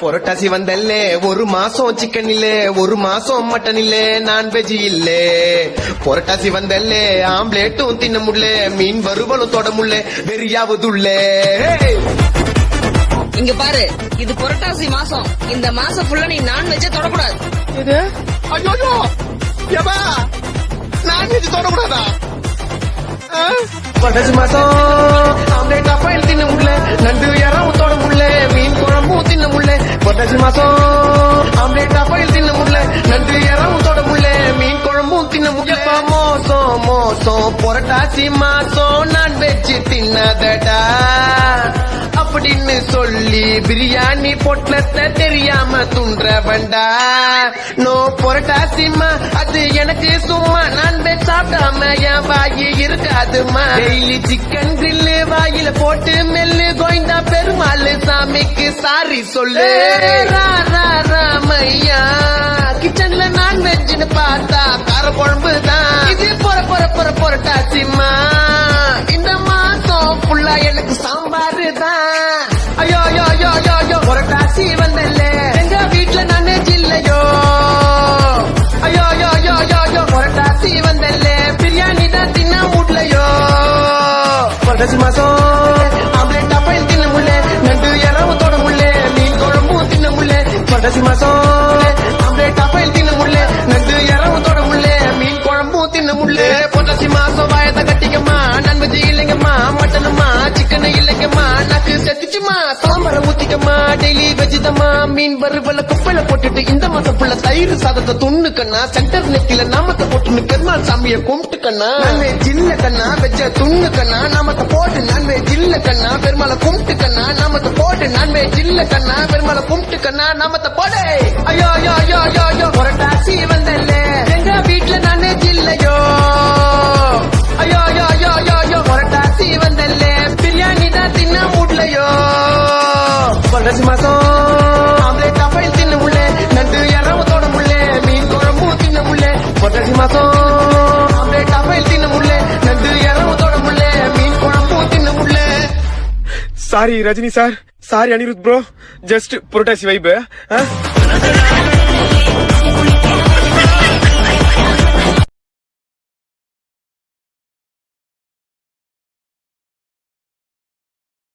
புரட்டாசி வந்தல்லே ஒரு மாசம் சிக்கன் இல்ல ஒரு மாசம் மட்டன் இல்ல நான்வெஜ் இல்ல புரட்டாசி வந்தல்லே ஆம்லேட்டும் தின்ன முடியல மீன் வறுவலும் தொட முடியல வெறியாவதுள்ள இங்க பாரு இது புரட்டாசி மாசம் இந்த மாசம் ஃபுல்லா நீ நான்வெஜ் தொடக்கூடாது இது ஐயோ ஏபா நான்வெஜ் தொடக்கூடாதா புரட்டாசி மாசம் ஆம்லேட் அப்பையில் தின்ன முடியல நண்டு யாரும் தொட முடியல மீன் குழம்பும் தின்ன முடியல புரட்டாசி மாசம் ஆம்லேட் அப்பையில் தின்ன முடியல நண்டு யாரும் தொட முடியல மீன் குழம்பும் தின்ன முடியல மோசம் மோசம் புரட்டாசி மாசம் நான்வெஜ் தின்னதடா அப்படின்னு சொல்லி பிரியாணி பொட்டலத்தை தெரியாம துன்றவண்டா நோ புரட்டாசிமா அது எனக்கு சும்மா நான்வெஜ் சாப்பிடாம என் வாயி இருக்காதுமா டெய்லி சிக்கன் கிரில்லு வாயில போட்டு மெல்லு கோயந்தா பெருமாள் சாமிக்கு சாரி சொல்லு ராமையா கிச்சன்ல நான்வெஜ்னு பார்த்தா கார குழம்பு தான் இது புரட்டாசிமா இந்த மாசம் ஃபுல்லா எனக்கு சாம்பாரு தான் ஐயோ ஐயோ ஐயோ ஐயோ ஐயோ புரட்டாசி வந்தல்ல எங்க வீட்டுல நான்வெஜ் இல்லையோ ஐயோ ஐயோ ஐயோ ஐயோ ஐயோ புரட்டாசி வந்தல்ல பிரியாணி தான் தின்ன முடியலையோ புரட்டாசி மாசம் ஆம்லேட் அப்பையில் தின்ன முடியல நண்டு இறவும் தொட முடியல மீன் குழம்பும் தின்ன முடியல புரட்டாசி மாசம் ஆம்லேட் அப்பையில் தின்ன முடியல நண்டு இறவும் தொட முடியல மீன் குழம்பும் தின்ன முடியல புரட்டாசி மாசம் வாயத்தை கட்டிக்கம்மா நான்வெஜ் இல்லைங்கம்மா மட்டனுமா சிக்கன் இல்லைங்கம்மா நாக்கு செத்துச்சுமா சாம்பார ஊத்திக்கம்மா டெய்லி வெஜிதம்மா மீன் வறுவல குப்பையில போட்டுட்டு இந்த மாசம் புள்ள தயிர் சாதத்தை துண்ணுக்கண்ணா சென்டர் நெத்தில நாமத்தை போட்டுன்னு பெருமாள் சாமிய கும்பிட்டுக்கண்ணா நான்வெஜ் இல்ல கண்ணா வெஜ்ஜ துண்ணுக்கண்ணா நாமத்தை போட்டு நான்வெஜ் இல்ல கண்ணா பெருமாளை கும்பிட்டுக்கண்ணா நாமத்தை போட்டு நான்வெஜ் இல்ல கண்ணா பெருமாளை கும்பிட்டுக்கண்ணா நாமத்தை போடு ஐயோ ஐயோ ஐயோ ஐயோ ஐயோ புரட்டாசி வந்தல்ல எங்க வீட்டுல நான்வெஜ் இல்லையோ ஐயோ ஐயோ ஐயோ ஐயோ ஐயோ புரட்டாசி வந்தல்ல பிரியாணி தான் தின்ன முடியலையோ புரட்டாசி மாசம் ஆம்லேட் அப்பையில் தின்ன முடியல நண்டு இறவும் தொட முடியல மீன் குழம்பும் தின்ன முடியல புரட்டாசி மாசம் ஆம்லேட் அப்பையில் தின்ன முடியல நண்டு இறவும் தொட முடியல மீன் குழம்பும் தின்ன முடியல sorry Rajini sir, sorry Anirudh bro, just Purattasi vibe.